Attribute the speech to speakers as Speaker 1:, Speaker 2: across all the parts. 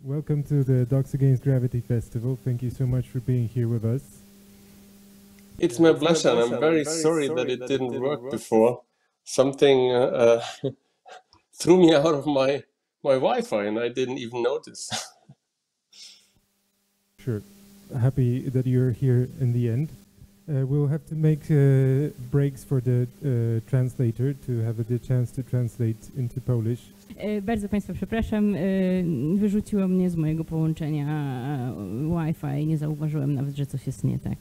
Speaker 1: Welcome to the Docs Against Gravity Festival. Thank you so much for being here with us.
Speaker 2: It's my pleasure, and I'm very sorry that it didn't work before. Something threw me out of my Wi-Fi, and I didn't even notice.
Speaker 1: Sure. Happy that you're here in the end. We'll have to make breaks for the translator to have the chance to translate into Polish.
Speaker 3: Bardzo Państwa przepraszam, wyrzuciło mnie z mojego połączenia Wi-Fi i nie zauważyłem nawet, że coś jest nie tak.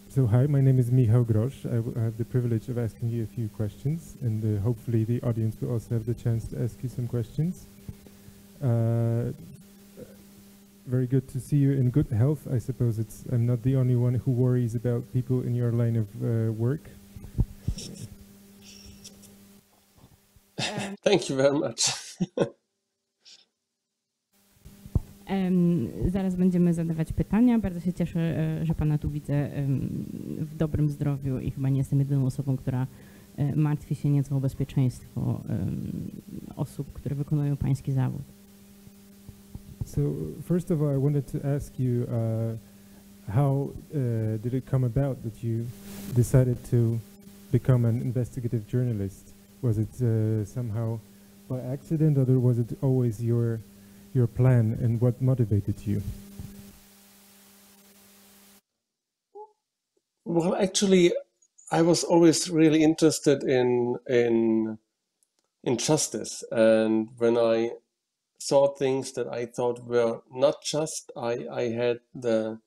Speaker 1: So hi, my name is Michał Grosz. I have the privilege of asking you a few questions, and hopefully the audience will also have the chance to ask you some questions. Very good to see you in good health. I suppose I'm not the only one who worries about people in your line of work.
Speaker 2: Thank you very much.
Speaker 3: Zaraz będziemy zadawać pytania. Bardzo się cieszę, że Pana tu widzę w dobrym zdrowiu i chyba nie jestem jedyną osobą, która martwi się nieco o bezpieczeństwo osób, które wykonują Pański zawód.
Speaker 1: So first of all, I wanted to ask you, how did it come about that you decided to become an investigative journalist? Was it somehow by accident, or was it always your plan, and what motivated you?
Speaker 2: Well, actually, I was always really interested in justice, and when I saw things that I thought were not just, I had the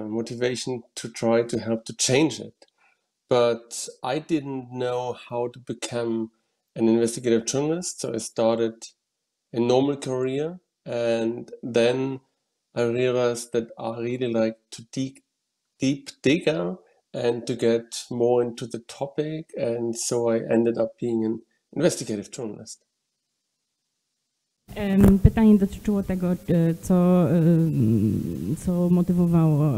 Speaker 2: motivation to try to help to change it. But I didn't know how to become an investigative journalist, so I started a normal career, and then I realized that I really like to deep dig and to get more into the topic, and so I ended up being an investigative journalist.
Speaker 3: Pytanie dotyczyło tego, co motywowało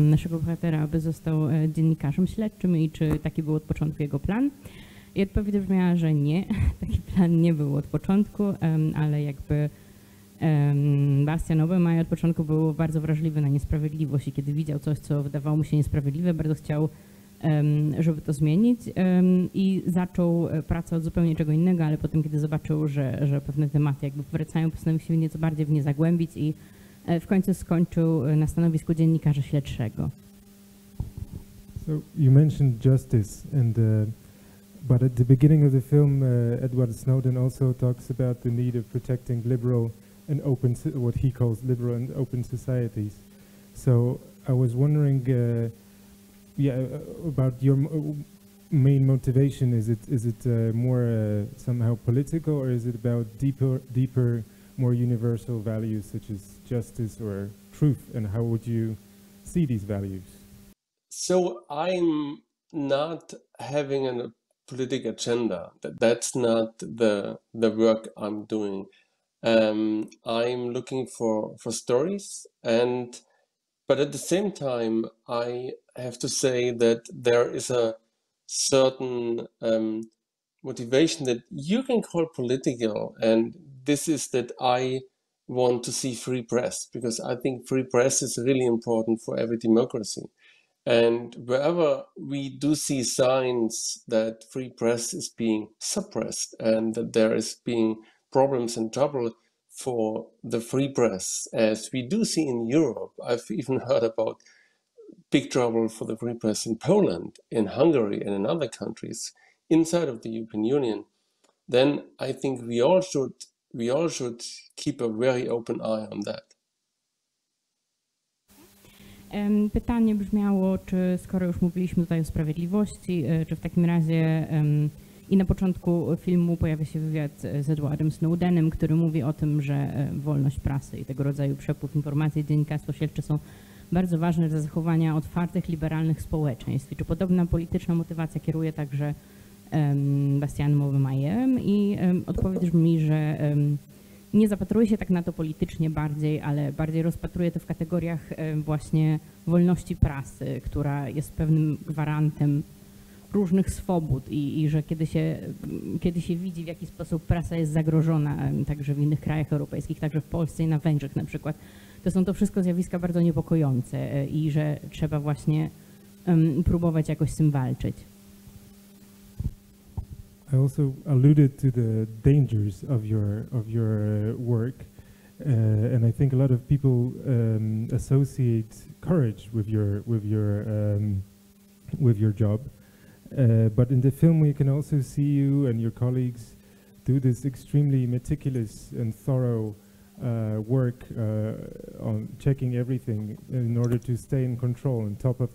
Speaker 3: naszego bohatera, aby został dziennikarzem śledczym i czy taki był od początku jego plan. I odpowiedź brzmiała, że nie, taki plan nie był od początku, ale jakby Bastian Obermayer od początku był bardzo wrażliwy na niesprawiedliwość i kiedy widział coś, co wydawało mu się niesprawiedliwe, bardzo chciał, żeby to zmienić i zaczął pracę od zupełnie czego innego, ale potem, kiedy zobaczył, że pewne tematy jakby powracają, postanowił się nieco bardziej w nie zagłębić i w końcu skończył na stanowisku dziennikarza śledczego.
Speaker 1: So you mentioned justice, and but at the beginning of the film, Edward Snowden also talks about the need of protecting liberal and open, what he calls liberal and open societies. So I was wondering, about your main motivation. Is it more somehow political, or is it about deeper, more universal values such as justice or truth? And how would you see these values?
Speaker 2: So I'm not having a political agenda. That's not the work I'm doing. I'm looking for stories, but at the same time, I have to say that there is a certain motivation that you can call political, and this is that I want to see free press, because I think free press is really important for every democracy. And wherever we do see signs that free press is being suppressed and that there is being problems and trouble for the free press, as we do see in Europe, I've even heard about big trouble for the free press in Poland, in Hungary, and in other countries inside of the European Union, then I think we all should keep a very open eye on that.
Speaker 3: Pytanie brzmiało, czy skoro już mówiliśmy tutaj o sprawiedliwości, czy w takim razie i na początku filmu pojawia się wywiad z Edwardem Snowdenem, który mówi o tym, że wolność prasy i tego rodzaju przepływ informacji, dziennikarstwo śledcze są bardzo ważne dla zachowania otwartych, liberalnych społeczeństw. I czy podobna polityczna motywacja kieruje także Bastianem Obermayerem? I odpowiedź brzmi, że nie zapatruje się tak na to politycznie bardziej, ale bardziej rozpatruje to w kategoriach właśnie wolności prasy, która jest pewnym gwarantem różnych swobód i że kiedy się widzi, w jaki sposób prasa jest zagrożona, także w innych krajach europejskich, także w Polsce i na Węgrzech na przykład, to są to wszystko zjawiska bardzo niepokojące i że trzeba właśnie próbować jakoś z tym walczyć.
Speaker 1: I also alluded to the dangers of your work, and I think a lot of people associate courage with your job. But in the film, we can also see you and your colleagues do this extremely meticulous and thorough work on checking everything in order to stay in control, on top of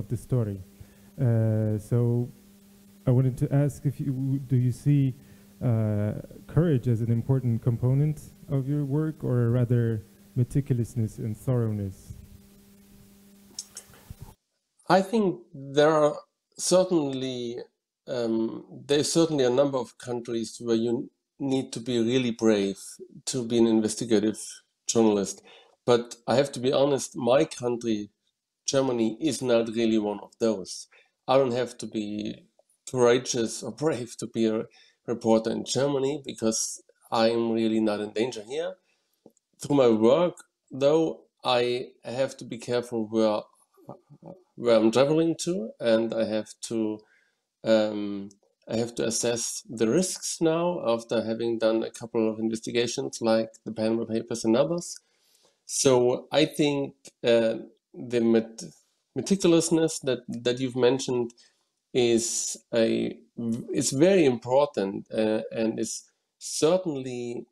Speaker 1: the story. So I wanted to ask if do you see courage as an important component of your work, or rather meticulousness and thoroughness?
Speaker 2: I think there's certainly a number of countries where you need to be really brave to be an investigative journalist. But I have to be honest, my country, Germany, is not really one of those. I don't have to be courageous or brave to be a reporter in Germany because I'm really not in danger here. Through my work, though, I have to be careful where I'm traveling to, and I have to assess the risks now after having done a couple of investigations like the Panama Papers and others. So I think the meticulousness that you've mentioned is very important and is certainly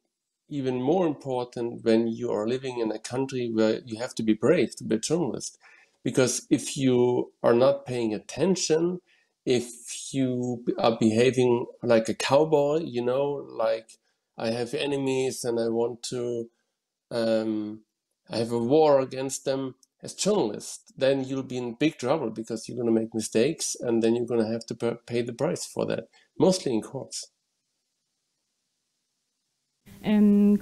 Speaker 2: even more important when you are living in a country where you have to be brave to be a journalist. Because if you are not paying attention, if you are behaving like a cowboy, like I have enemies and I want to, I have a war against them as journalists, then you'll be in big trouble because you're going to make mistakes and then you're going to have to pay the price for that, mostly in courts.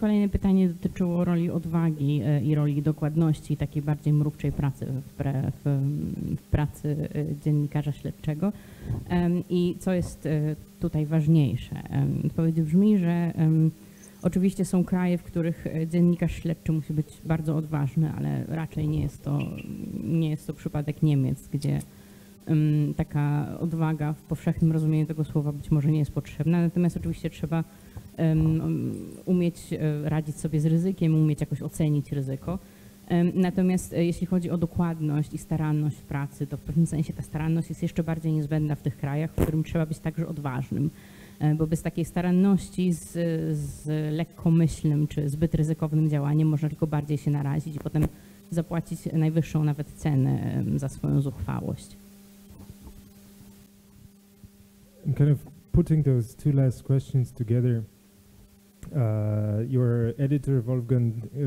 Speaker 3: Kolejne pytanie dotyczyło roli odwagi i roli dokładności, takiej bardziej mrówczej pracy w pracy dziennikarza śledczego. I co jest tutaj ważniejsze? Odpowiedź brzmi, że oczywiście są kraje, w których dziennikarz śledczy musi być bardzo odważny, ale raczej nie jest to przypadek Niemiec, gdzie taka odwaga w powszechnym rozumieniu tego słowa być może nie jest potrzebna. Natomiast oczywiście trzeba umieć radzić sobie z ryzykiem, umieć jakoś ocenić ryzyko. Natomiast jeśli chodzi o dokładność i staranność w pracy, to w pewnym sensie ta staranność jest jeszcze bardziej niezbędna w tych krajach, w którym trzeba być także odważnym. Bo bez takiej staranności z lekkomyślnym czy zbyt ryzykownym działaniem można tylko bardziej się narazić i potem zapłacić najwyższą nawet cenę za swoją zuchwałość.
Speaker 1: I'm kind of putting those two last questions together. Your editor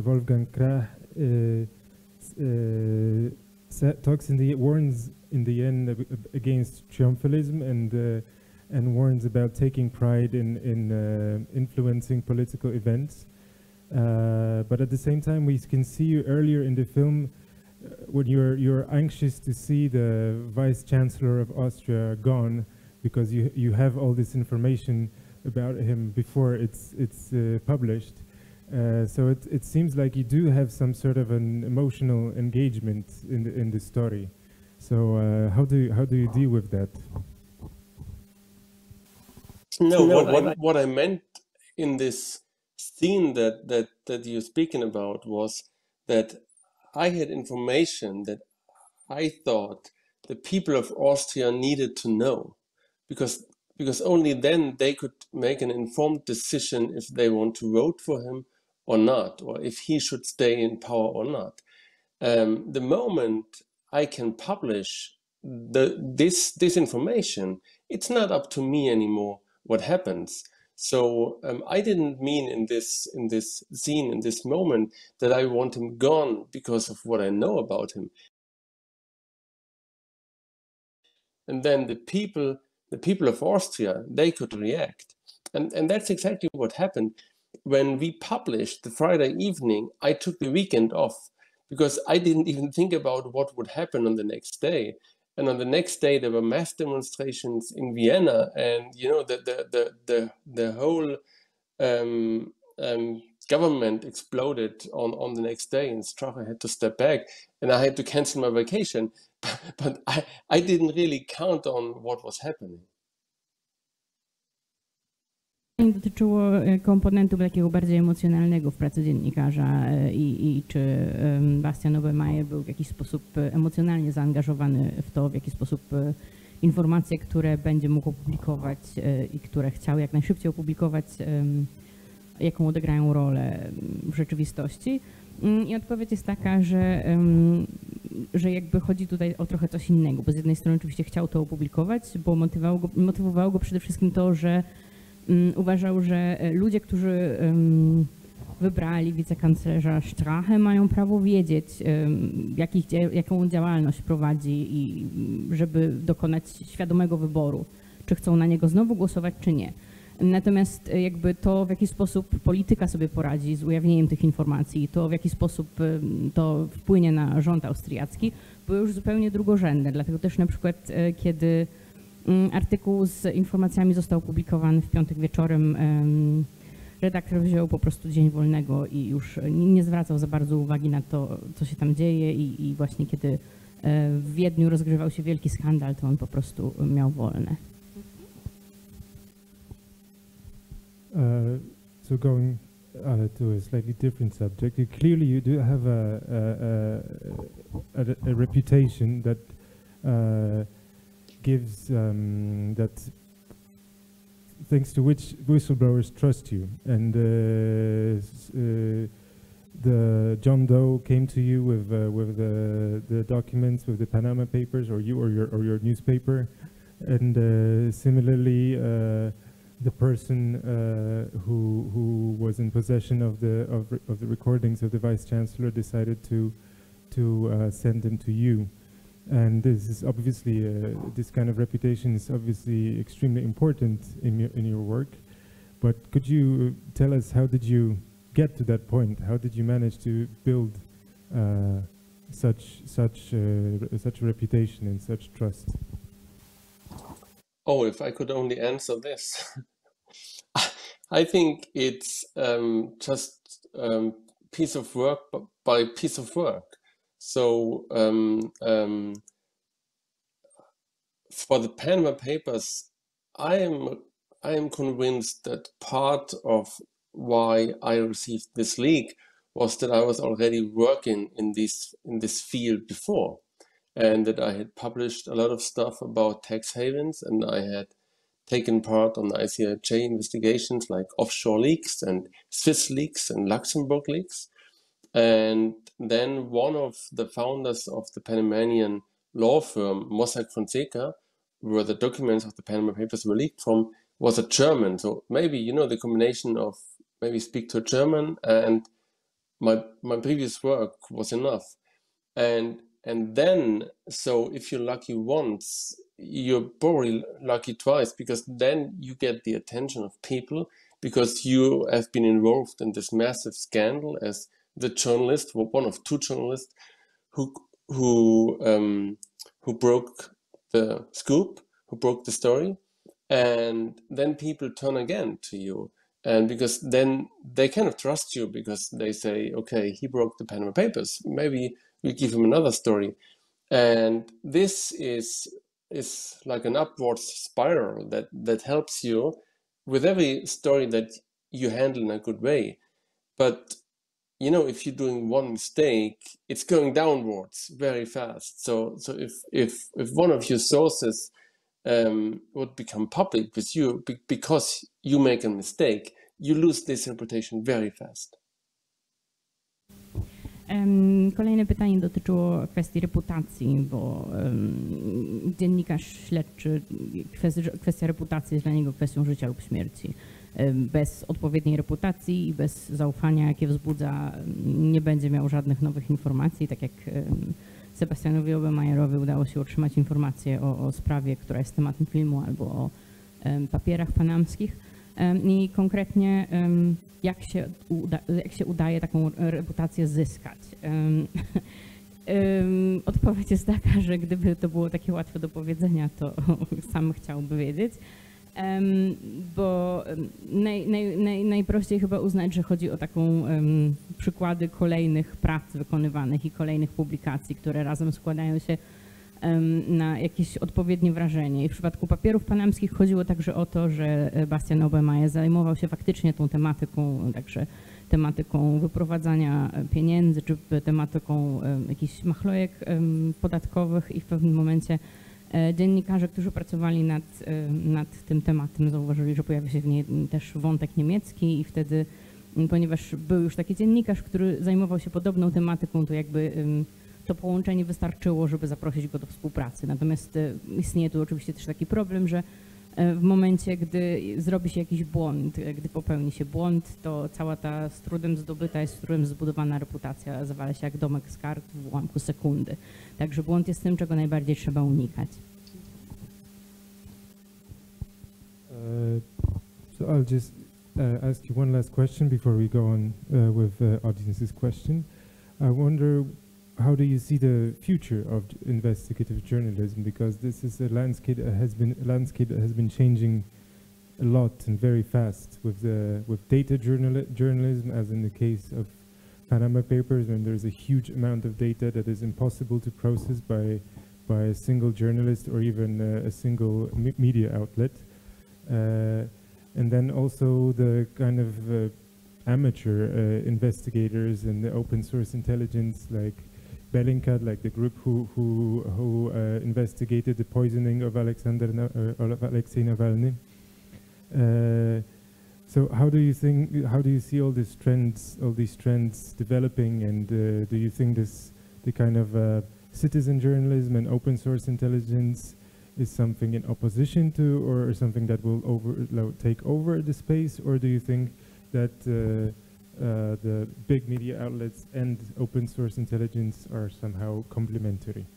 Speaker 1: Wolfgang Krach warns in the end against triumphalism and warns about taking pride in influencing political events. But at the same time, we can see you earlier in the film when you're anxious to see the Vice Chancellor of Austria gone, because you have all this information about him before it's published. So it seems like you do have some sort of an emotional engagement in the story. So how do you deal with that?
Speaker 2: No, what I meant in this scene that you're speaking about was that I had information that I thought the people of Austria needed to know, because only then they could make an informed decision if they want to vote for him or not, or if he should stay in power or not. The moment I can publish this information, it's not up to me anymore what happens. So I didn't mean in this scene, in this moment, that I want him gone because of what I know about him. And then the people of Austria, they could react. And that's exactly what happened. When we published the Friday evening, I took the weekend off because I didn't even think about what would happen on the next day. And on the next day, there were mass demonstrations in Vienna, and you know the whole government exploded on the next day, and Strache had to step back, and I had to cancel my vacation. But I didn't really count on what was happening.
Speaker 3: Dotyczyło komponentu takiego bardziej emocjonalnego w pracy dziennikarza i czy Bastian Obermayer był w jakiś sposób emocjonalnie zaangażowany w to, w jaki sposób informacje, które będzie mógł opublikować i które chciał jak najszybciej opublikować, jaką odegrają rolę w rzeczywistości. I odpowiedź jest taka, że jakby chodzi tutaj o trochę coś innego, bo z jednej strony oczywiście chciał to opublikować, bo motywowało go przede wszystkim to, że uważał, że ludzie, którzy wybrali wicekanclerza Strache, mają prawo wiedzieć, jaką działalność prowadzi i żeby dokonać świadomego wyboru, czy chcą na niego znowu głosować, czy nie. Natomiast jakby to, w jaki sposób polityka sobie poradzi z ujawnieniem tych informacji, to w jaki sposób to wpłynie na rząd austriacki, było już zupełnie drugorzędne. Dlatego też na przykład, kiedy artykuł z informacjami został opublikowany w piątek wieczorem, redaktor wziął po prostu dzień wolnego i już nie zwracał za bardzo uwagi na to, co się tam dzieje i właśnie kiedy w Wiedniu rozgrywał się wielki skandal, to on po prostu miał wolne.
Speaker 1: So going to a slightly different subject, clearly you do have a reputation that gives that thanks to which whistleblowers trust you, and the John Doe came to you with the documents, with the Panama Papers, or your newspaper, and similarly the person who was in possession of the recordings of the Vice Chancellor decided to send them to you. And this is obviously this kind of reputation is obviously extremely important in your work. But could you tell us, how did you get to that point? How did you manage to build such a reputation and such trust?
Speaker 2: Oh, if I could only answer this. I think it's just piece of work by piece of work. So for the Panama Papers, I am convinced that part of why I received this leak was that I was already working in this field before, and that I had published a lot of stuff about tax havens, and I had taken part on ICIJ investigations like offshore leaks and Swiss leaks and Luxembourg leaks. And then one of the founders of the Panamanian law firm, Mossack Fonseca, where the documents of the Panama Papers were leaked from, was a German. So maybe, you know, the combination of maybe speak to a German and my previous work was enough. And then, so if you're lucky once, you're probably lucky twice, because then you get the attention of people because you have been involved in this massive scandal as the journalist, one of two journalists who broke the scoop, who broke the story, and then people turn again to you, and because then they kind of trust you because they say, okay, he broke the Panama Papers, maybe we give him another story, and this is like an upwards spiral that helps you with every story that you handle in a good way, but you know, if you're doing one mistake, it's going downwards very fast. So if one of your sources would become public with you because you make a mistake, you lose this reputation very fast.
Speaker 3: Kolejne pytanie dotyczyło kwestii reputacji, bo dziennikarz śledczy, kwestia reputacji jest dla niego kwestią życia lub śmierci. Bez odpowiedniej reputacji i bez zaufania, jakie wzbudza, nie będzie miał żadnych nowych informacji, tak jak Sebastianowi Obermayerowi udało się otrzymać informacje o sprawie, która jest tematem filmu, albo o papierach panamskich. I konkretnie jak się udaje taką reputację zyskać. Odpowiedź jest taka, że gdyby to było takie łatwe do powiedzenia, to sam chciałby wiedzieć. Bo najprościej chyba uznać, że chodzi o taką przykłady kolejnych prac wykonywanych i kolejnych publikacji, które razem składają się na jakieś odpowiednie wrażenie. I w przypadku papierów panamskich chodziło także o to, że Bastian Obermayer zajmował się faktycznie tą tematyką, także tematyką wyprowadzania pieniędzy, czy tematyką jakichś machlojek podatkowych i w pewnym momencie dziennikarze, którzy pracowali nad tym tematem, zauważyli, że pojawia się w niej też wątek niemiecki i wtedy, ponieważ był już taki dziennikarz, który zajmował się podobną tematyką, to jakby to połączenie wystarczyło, żeby zaprosić go do współpracy. Natomiast istnieje tu oczywiście też taki problem, że w momencie, gdy zrobi się jakiś błąd, gdy popełni się błąd, to cała ta z trudem zdobyta, z trudem zbudowana reputacja zawala się jak domek z kart w ułamku sekundy. Także błąd jest tym, czego najbardziej trzeba unikać.
Speaker 1: So I'll just ask you one last question before we go on with the audience's question. I wonder, how do you see the future of investigative journalism? Because this is a landscape that has been changing a lot and very fast with data journalism, as in the case of Panama Papers, when there's a huge amount of data that is impossible to process by a single journalist or even a single media outlet. And then also the kind of amateur investigators and the open source intelligence, like Bellingcat, like the group who investigated the poisoning of Alexei Navalny. So how do you see all these trends developing, and do you think the kind of citizen journalism and open source intelligence is something in opposition to, or something that will take over the space, or do you think that the big media outlets and open source intelligence are somehow complementary?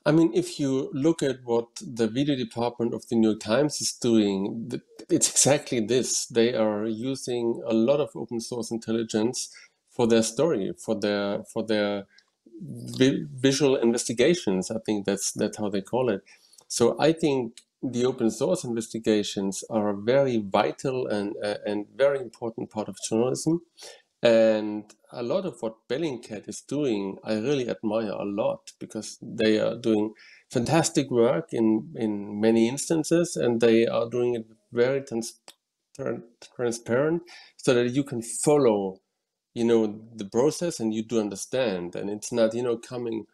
Speaker 2: I mean, if you look at what the video department of the New York Times is doing, it's exactly this. They are using a lot of open source intelligence for their story, for their visual investigations. I think that's how they call it. So I think the open source investigations are a very vital and very important part of journalism. And a lot of what Bellingcat is doing, I really admire a lot, because they are doing fantastic work in many instances, and they are doing it very transparent, so that you can follow, the process, and you do understand, and it's not, coming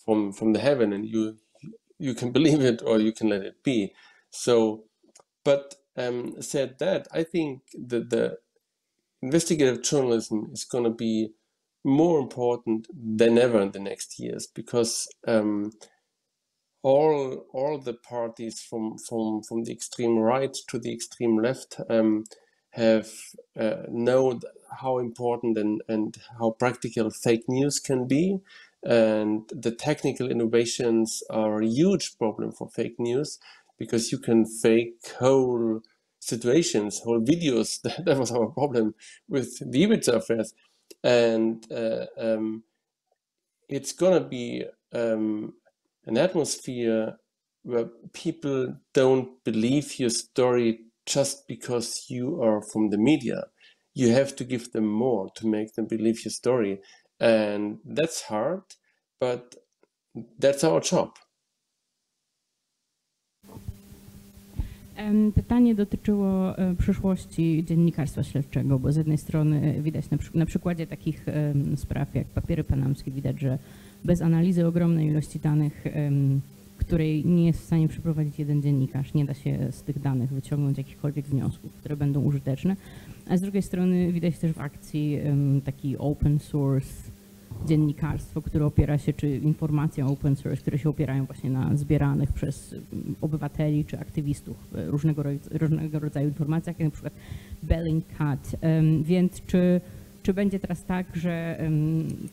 Speaker 2: from the heaven, and you can believe it or you can let it be. So, but said that, I think that the investigative journalism is going to be more important than ever in the next years, because all the parties from the extreme right to the extreme left have known how important and how practical fake news can be, and the technical innovations are a huge problem for fake news, because you can fake whole situations, whole videos. That was our problem with the Ibiza affairs, and it's gonna be an atmosphere where people don't believe your story just because you are from the media. You have to give them more to make them believe your story, and that's hard, but that's our job.
Speaker 3: Pytanie dotyczyło przyszłości dziennikarstwa śledczego, bo z jednej strony widać na przykładzie takich spraw jak papiery panamskie, widać, że bez analizy ogromnej ilości danych, której nie jest w stanie przeprowadzić jeden dziennikarz, nie da się z tych danych wyciągnąć jakichkolwiek wniosków, które będą użyteczne. A z drugiej strony widać też w akcji taki open source dziennikarstwo, które opiera się, czy informacje open source, które się opierają właśnie na zbieranych przez obywateli czy aktywistów różnego rodzaju informacjach, jak na przykład Bellingcat. Więc czy będzie teraz tak, że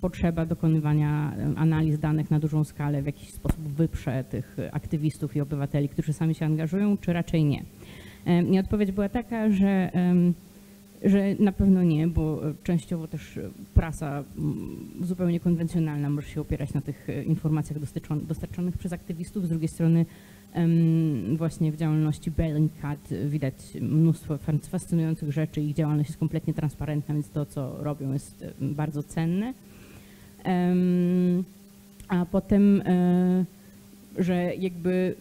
Speaker 3: potrzeba dokonywania analiz danych na dużą skalę w jakiś sposób wyprze tych aktywistów i obywateli, którzy sami się angażują, czy raczej nie? I odpowiedź była taka, że że na pewno nie, bo częściowo też prasa zupełnie konwencjonalna może się opierać na tych informacjach dostarczonych przez aktywistów. Z drugiej strony właśnie w działalności Bellingcat widać mnóstwo fascynujących rzeczy. Ich działalność jest kompletnie transparentna, więc to, co robią, jest bardzo cenne. A potem, że jakby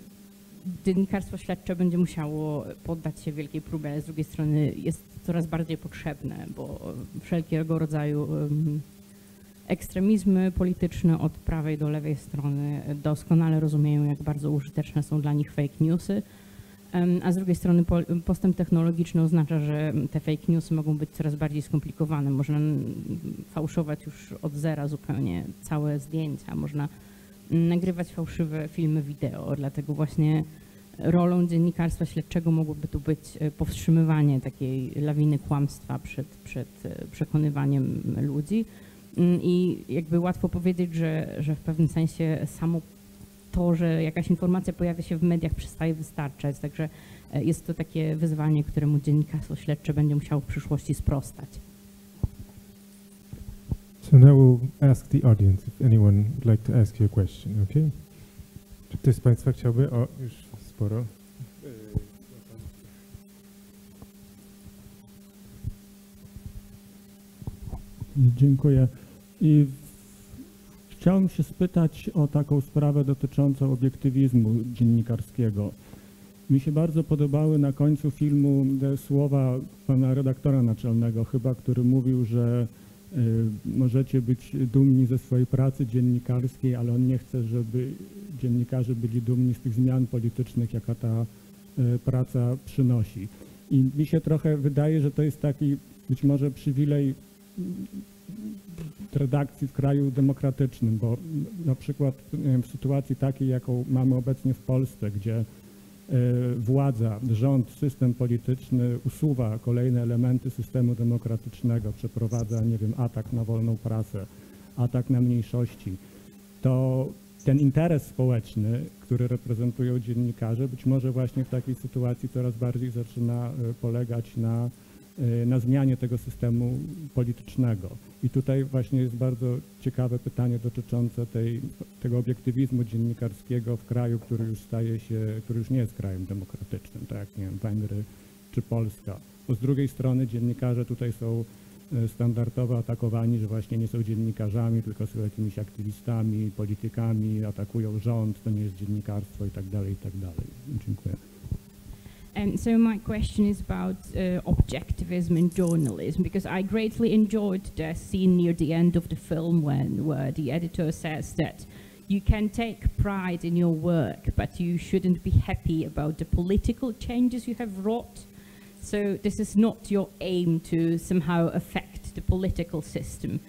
Speaker 3: dziennikarstwo śledcze będzie musiało poddać się wielkiej próbie, ale z drugiej strony jest coraz bardziej potrzebne, bo wszelkiego rodzaju ekstremizmy polityczne od prawej do lewej strony doskonale rozumieją, jak bardzo użyteczne są dla nich fake newsy, a z drugiej strony postęp technologiczny oznacza, że te fake newsy mogą być coraz bardziej skomplikowane. Można fałszować już od zera zupełnie całe zdjęcia, można nagrywać fałszywe filmy wideo, dlatego właśnie rolą dziennikarstwa śledczego mogłoby tu być powstrzymywanie takiej lawiny kłamstwa przed przekonywaniem ludzi. I jakby łatwo powiedzieć, że w pewnym sensie samo to, że jakaś informacja pojawia się w mediach, przestaje wystarczać. Także jest to takie wyzwanie, któremu dziennikarstwo śledcze będzie musiało w przyszłości sprostać.
Speaker 1: So now we'll ask the audience if anyone would like to ask you a question, okay? Czy ktoś z Państwa chciałby? O, już sporo.
Speaker 4: Dziękuję. I chciałem się spytać o taką sprawę dotyczącą obiektywizmu dziennikarskiego. Mi się bardzo podobały na końcu filmu te słowa pana redaktora naczelnego chyba, który mówił, że możecie być dumni ze swojej pracy dziennikarskiej, ale on nie chce, żeby dziennikarze byli dumni z tych zmian politycznych, jaka ta praca przynosi. I mi się trochę wydaje, że to jest taki być może przywilej redakcji w kraju demokratycznym, bo na przykład w sytuacji takiej, jaką mamy obecnie w Polsce, gdzie władza, rząd, system polityczny usuwa kolejne elementy systemu demokratycznego, przeprowadza, nie wiem, atak na wolną prasę, atak na mniejszości, to ten interes społeczny, który reprezentują dziennikarze, być może właśnie w takiej sytuacji coraz bardziej zaczyna polegać na zmianie tego systemu politycznego. I tutaj właśnie jest bardzo ciekawe pytanie dotyczące tego obiektywizmu dziennikarskiego w kraju, który już nie jest krajem demokratycznym, tak jak, nie wiem, Węgry czy Polska. Bo z drugiej strony dziennikarze tutaj są standardowo atakowani, że właśnie nie są dziennikarzami, tylko są jakimiś aktywistami, politykami, atakują rząd, to nie jest dziennikarstwo i tak dalej, i tak dalej. Dziękuję.
Speaker 3: And so my question is about objectivism in journalism, because I greatly enjoyed the scene near the end of the film where the editor says that you can take pride in your work, but you shouldn't be happy about the political changes you have wrought. So this is not your aim to somehow affect the political system,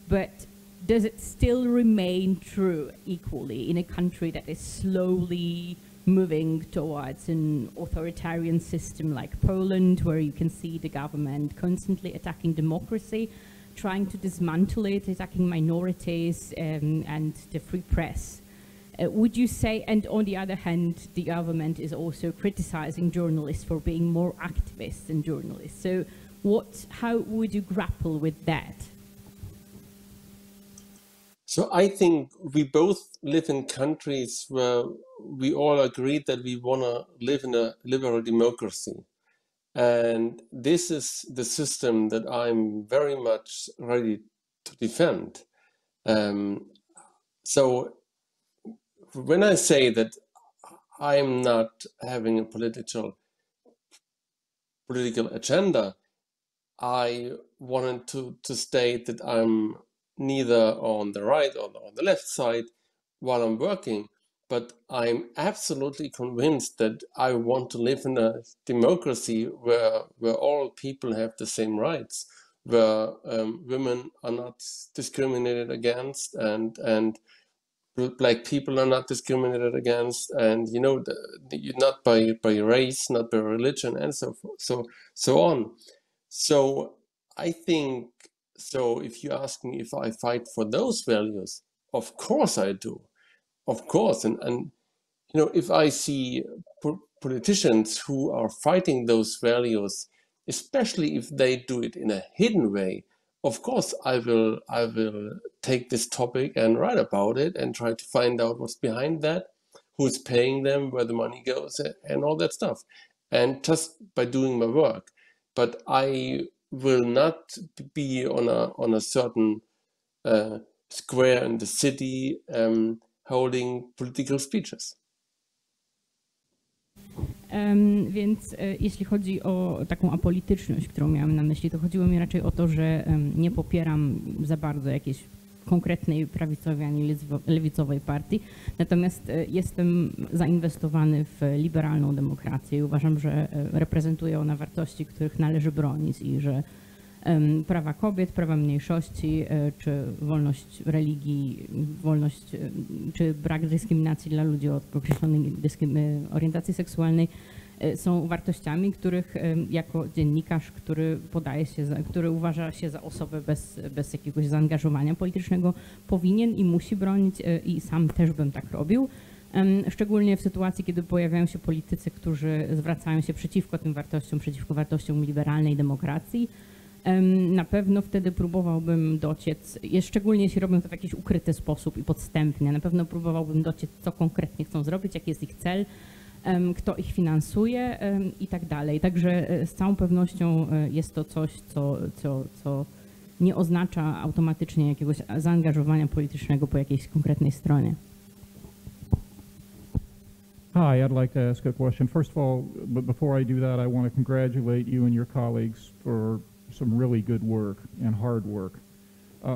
Speaker 3: but does it still remain true equally in a country that is slowly moving towards an authoritarian system like Poland, where you can see the government constantly attacking democracy, trying to dismantle it, attacking minorities and the free press? Would you say, and on the other hand, the government is also criticizing journalists for being more activists than journalists. So how would you grapple with that?
Speaker 2: So I think we both live in countries where we all agree that we want to live in a liberal democracy. And this is the system that I'm very much ready to defend. So when I say that I'm not having a political agenda, I wanted to state that I'm neither on the right or on the left side while I'm working, but I'm absolutely convinced that I want to live in a democracy where all people have the same rights, where women are not discriminated against and Black people are not discriminated against, and you know, not by race, not by religion, and so on. So I think, so if you ask me if I fight for those values, of course I do, of course. And you know, if I see politicians who are fighting those values especially if they do it in a hidden way, of course I will take this topic and write about it and try to find out what's behind that, who's paying them, where the money goes, and all that stuff. And just by doing my work. But I will not be on a certain square in the city holding political speeches.
Speaker 3: Więc jeśli chodzi o taką apolityczność, którą miałem na myśli, to chodziło mi raczej o to, że nie popieram za bardzo jakiejś konkretnej prawicowej ani lewicowej partii, natomiast jestem zainwestowany w liberalną demokrację i uważam, że reprezentuje ona wartości, których należy bronić i że prawa kobiet, prawa mniejszości, czy wolność religii, wolność, czy brak dyskryminacji dla ludzi o określonej orientacji seksualnej są wartościami, których jako dziennikarz, który uważa się za osobę bez jakiegoś zaangażowania politycznego, powinien i musi bronić i sam też bym tak robił. Szczególnie w sytuacji, kiedy pojawiają się politycy, którzy zwracają się przeciwko tym wartościom, przeciwko wartościom liberalnej demokracji. Na pewno wtedy próbowałbym dociec, szczególnie jeśli robią to w jakiś ukryty sposób i podstępnie, na pewno próbowałbym dociec, co konkretnie chcą zrobić, jaki jest ich cel, kto ich finansuje i tak dalej. Także z całą pewnością jest to coś, co nie oznacza automatycznie jakiegoś zaangażowania politycznego po jakiejś konkretnej stronie.
Speaker 5: Hi, I'd like to ask a question. First of all, but before I do that, I want to congratulate you and your colleagues for some really good work and hard work.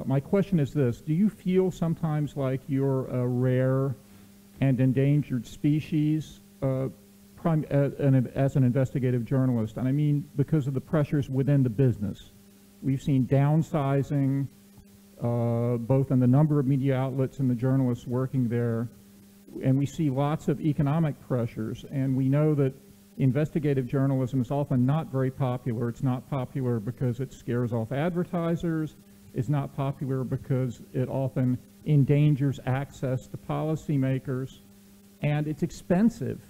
Speaker 5: My question is this: do you feel sometimes like you're a rare and endangered species as an investigative journalist? And I mean because of the pressures within the business. We've seen downsizing, both in the number of media outlets and the journalists working there, and we see lots of economic pressures, and we know that investigative journalism is often not very popular. It's not popular because it scares off advertisers. It's not popular because it often endangers access to policymakers, and it's expensive.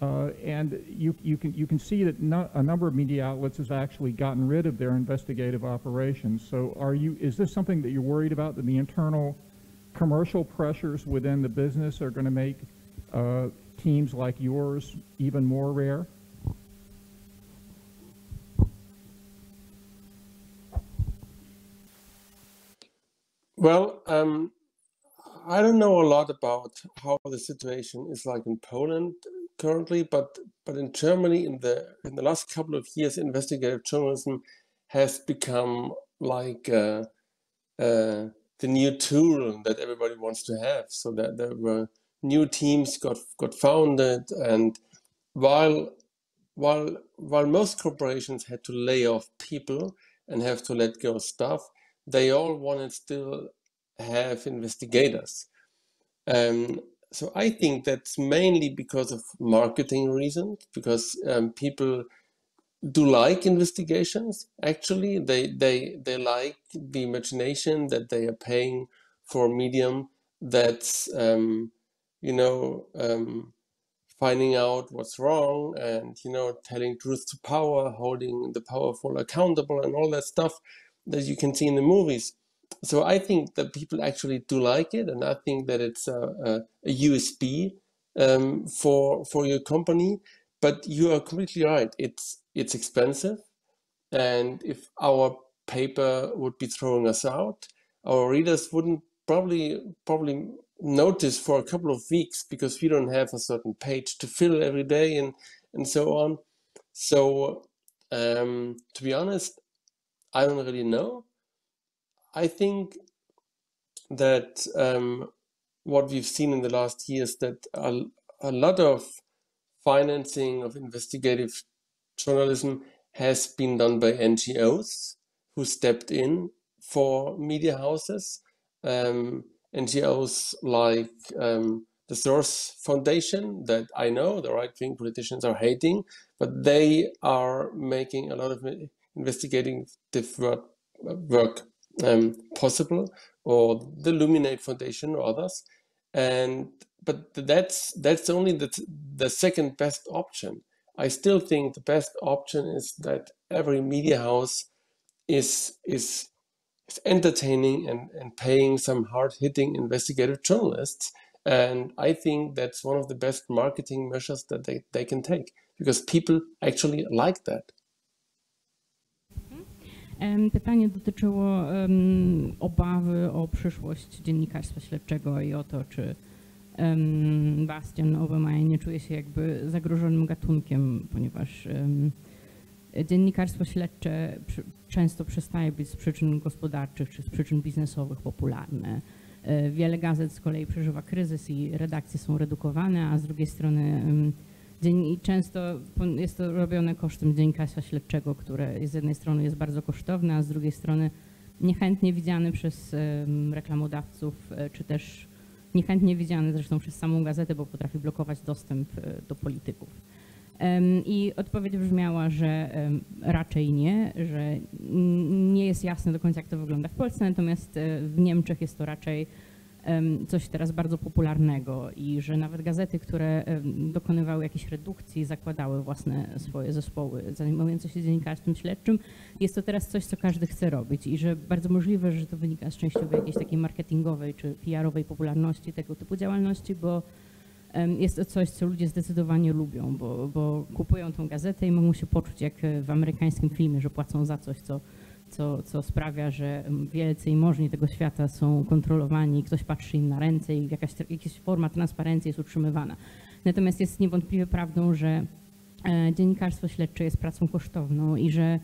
Speaker 5: And you can see that a number of media outlets has actually gotten rid of their investigative operations. So is this something that you're worried about, that the internal commercial pressures within the business are going to make teams like yours even more rare?
Speaker 2: Well, I don't know a lot about how the situation is like in Poland currently, but in Germany, in the last couple of years, investigative journalism has become like the new tool that everybody wants to have. So that there were new teams got founded, and while most corporations had to lay off people and have to let go of staff, they all wanted still have investigators. So I think that's mainly because of marketing reasons, because people do like investigations. Actually, they like the imagination that they are paying for a medium that's finding out what's wrong and telling truth to power, holding the powerful accountable, and all that stuff that you can see in the movies. So I think that people actually do like it, and I think that it's a USP for your company. But you are completely right. It's expensive, and if our paper would be throwing us out, our readers wouldn't probably notice for a couple of weeks, because we don't have a certain page to fill every day and so on. So to be honest, I don't really know. I think that what we've seen in the last years, that a lot of financing of investigative journalism has been done by NGOs who stepped in for media houses. NGOs like the Source Foundation, that I know the right-wing politicians are hating, but they are making a lot of investigative work possible, or the Luminate Foundation or others. But that's only the second best option. I still think the best option is that every media house is entertaining and paying some hard-hitting investigative journalists. And I think that's one of the best marketing measures that they can take, because people actually like that.
Speaker 3: Pytanie dotyczyło obawy o przyszłość dziennikarstwa śledczego i o to, czy Bastian Obermayer nie czuje się jakby zagrożonym gatunkiem, ponieważ dziennikarstwo śledcze często przestaje być z przyczyn gospodarczych czy z przyczyn biznesowych popularne. Wiele gazet z kolei przeżywa kryzys i redakcje są redukowane, a z drugiej strony często jest to robione kosztem dziennikarstwa śledczego, które z jednej strony jest bardzo kosztowne, a z drugiej strony niechętnie widziane przez reklamodawców, czy też niechętnie widziane zresztą przez samą gazetę, bo potrafi blokować dostęp do polityków. I odpowiedź brzmiała, że raczej nie, że nie jest jasne do końca, jak to wygląda w Polsce, natomiast w Niemczech jest to raczej coś teraz bardzo popularnego i że nawet gazety, które dokonywały jakiejś redukcji, zakładały własne swoje zespoły zajmujące się dziennikarstwem śledczym. Jest to teraz coś, co każdy chce robić i że bardzo możliwe, że to wynika z częściowo jakiejś takiej marketingowej czy PR-owej popularności tego typu działalności, bo jest to coś, co ludzie zdecydowanie lubią, bo kupują tą gazetę i mogą się poczuć jak w amerykańskim filmie, że płacą za coś, co sprawia, że wielcy i możni tego świata są kontrolowani, ktoś patrzy im na ręce i jakaś forma transparencji jest utrzymywana. Natomiast jest niewątpliwie prawdą, że dziennikarstwo śledcze jest pracą kosztowną i że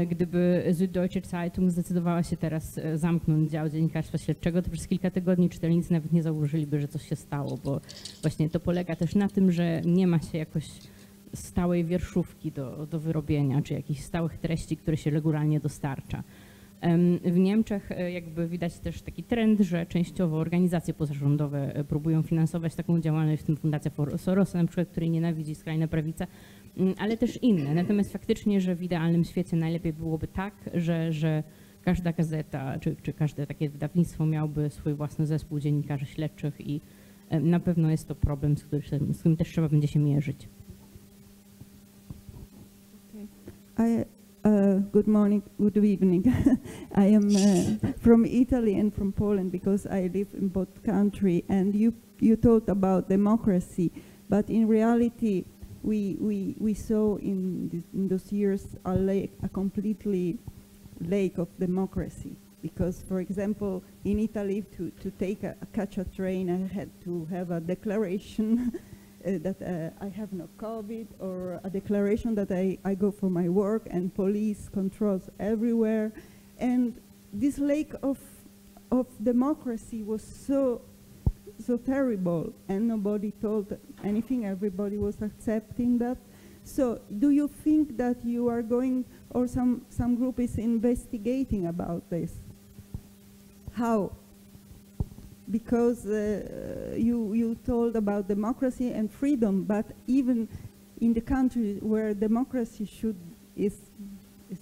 Speaker 3: gdyby Süddeutsche Zeitung zdecydowała się teraz zamknąć dział dziennikarstwa śledczego, to przez kilka tygodni czytelnicy nawet nie zauważyliby, że coś się stało, bo właśnie to polega też na tym, że nie ma się jakoś stałej wierszówki do wyrobienia, czy jakichś stałych treści, które się regularnie dostarcza. W Niemczech jakby widać też taki trend, że częściowo organizacje pozarządowe próbują finansować taką działalność, w tym Fundacja Sorosa, na przykład, której nienawidzi skrajna prawica, ale też inne. Natomiast faktycznie, że w idealnym świecie najlepiej byłoby tak, że każda gazeta czy każde takie wydawnictwo miałoby swój własny zespół dziennikarzy śledczych i na pewno jest to problem, z którym też trzeba będzie się mierzyć.
Speaker 6: Good morning, good evening. I am from Italy and from Poland because I live in both countries. And you talked about democracy, but in reality, we saw in those years a completely lack of democracy. Because, for example, in Italy, to catch a train, I had to have a declaration that I have no COVID, or a declaration that I go for my work, and police controls everywhere. And this lack of democracy was so terrible, and nobody told anything, everybody was accepting that. So do you think that you are going, or some group is investigating about this? How? Because you told about democracy and freedom, but even in the country where democracy is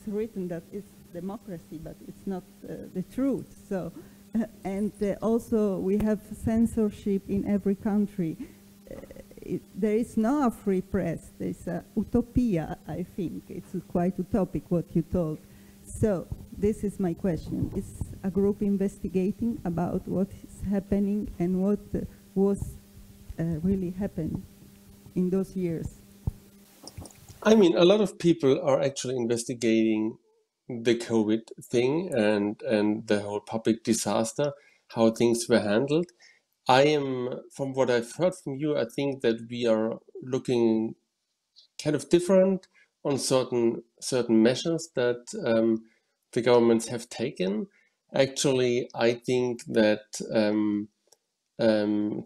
Speaker 6: written that it's democracy, but it's not the truth. So, and also we have censorship in every country. There is no free press. There's a utopia, I think. It's quite utopic what you told. So this is my question. Is a group investigating about what is happening and what was really happened in those years?
Speaker 2: I mean, a lot of people are actually investigating the COVID thing and the whole public disaster, how things were handled. From what I've heard from you, I think that we are looking kind of different on certain measures that the governments have taken. Actually, I think that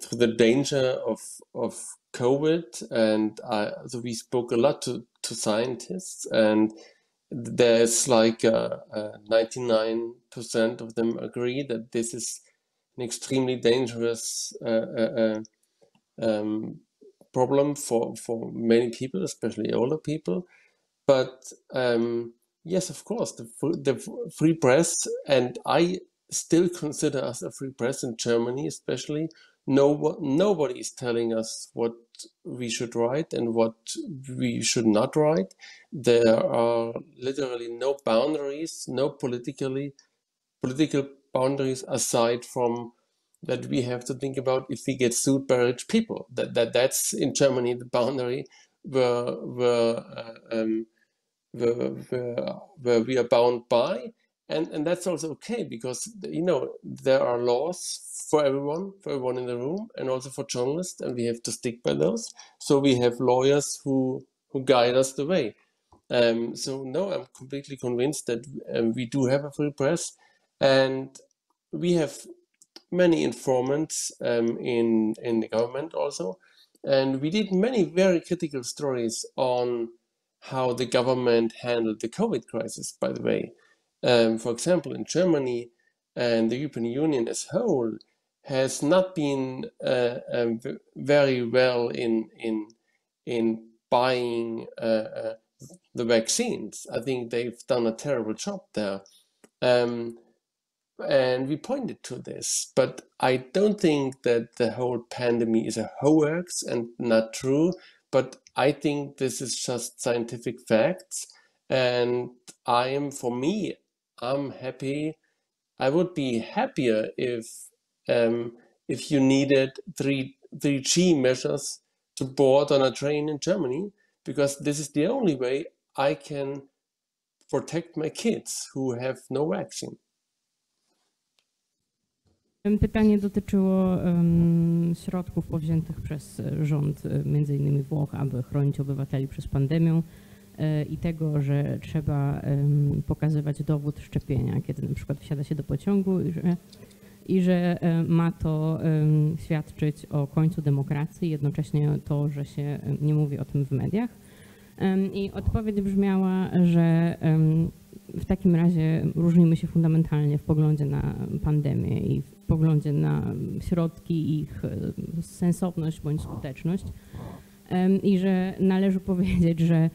Speaker 2: through the danger of COVID, and so we spoke a lot to scientists, and there's like 99% of them agree that this is an extremely dangerous problem for many people, especially older people. But yes, of course, the free press, and I still consider us a free press in Germany, especially. Nobody is telling us what we should write and what we should not write. There are literally no boundaries, no political boundaries aside from that we have to think about if we get sued by rich people. That's in Germany the boundary where we are bound by, and that's also okay because there are laws for everyone in the room, and also for journalists, and we have to stick by those. So we have lawyers who guide us the way. So no, I'm completely convinced that we do have a free press, and we have many informants in the government also, and we did many very critical stories on how the government handled the COVID crisis, by the way. For example, in Germany, and the European Union as a whole has not been very well in buying the vaccines. I think they've done a terrible job there. And we pointed to this, but I don't think that the whole pandemic is a hoax and not true, but I think this is just scientific facts, and I'm happy. I would be happier if you needed 3G measures to board on a train in Germany, because this is the only way I can protect my kids who have no vaccine.
Speaker 3: Pytanie dotyczyło środków powziętych przez rząd, między innymi Włoch, aby chronić obywateli przed pandemią i tego, że trzeba pokazywać dowód szczepienia, kiedy na przykład wsiada się do pociągu i że ma to świadczyć o końcu demokracji, jednocześnie to, że się nie mówi o tym w mediach. I odpowiedź brzmiała, że w takim razie różnimy się fundamentalnie w poglądzie na pandemię i w poglądzie na środki, ich sensowność bądź skuteczność i że należy powiedzieć, że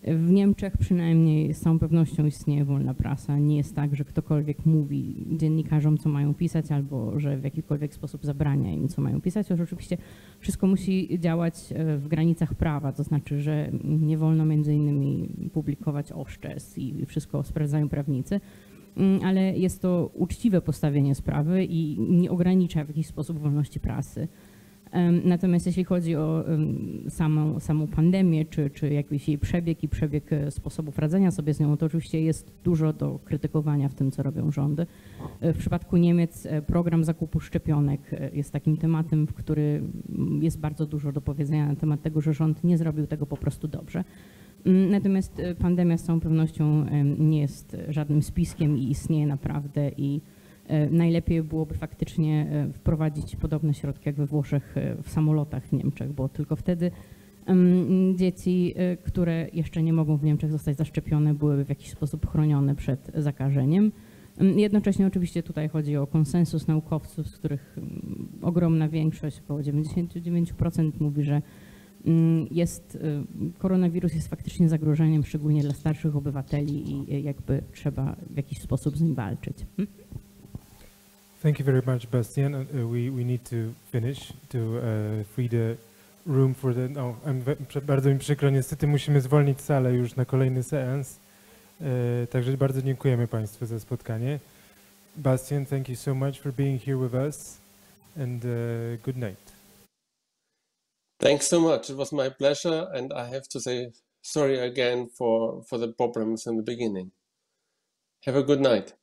Speaker 3: w Niemczech przynajmniej z całą pewnością istnieje wolna prasa. Nie jest tak, że ktokolwiek mówi dziennikarzom, co mają pisać, albo że w jakikolwiek sposób zabrania im, co mają pisać. Chociaż oczywiście wszystko musi działać w granicach prawa, to znaczy, że nie wolno między innymi publikować oszczerstw i wszystko sprawdzają prawnicy, ale jest to uczciwe postawienie sprawy i nie ogranicza w jakiś sposób wolności prasy. Natomiast jeśli chodzi o samą pandemię, czy jakiś jej przebieg i przebieg sposobów radzenia sobie z nią, to oczywiście jest dużo do krytykowania w tym, co robią rządy. W przypadku Niemiec program zakupu szczepionek jest takim tematem, w który jest bardzo dużo do powiedzenia na temat tego, że rząd nie zrobił tego po prostu dobrze. Natomiast pandemia z całą pewnością nie jest żadnym spiskiem i istnieje naprawdę i najlepiej byłoby faktycznie wprowadzić podobne środki jak we Włoszech w samolotach w Niemczech, bo tylko wtedy dzieci, które jeszcze nie mogą w Niemczech zostać zaszczepione, byłyby w jakiś sposób chronione przed zakażeniem. Jednocześnie oczywiście tutaj chodzi o konsensus naukowców, z których ogromna większość, około 99% mówi, że koronawirus jest faktycznie zagrożeniem, szczególnie dla starszych obywateli i jakby trzeba w jakiś sposób z nim walczyć.
Speaker 1: Thank you very much, Bastian. We need to finish to free the room for the... No, bardzo mi przykro, niestety musimy zwolnić salę już na kolejny seans. Także bardzo dziękujemy Państwu za spotkanie. Bastian, thank you so much for being here with us, and good night.
Speaker 2: Thanks so much. It was my pleasure, and I have to say sorry again for the problems in the beginning. Have a good night.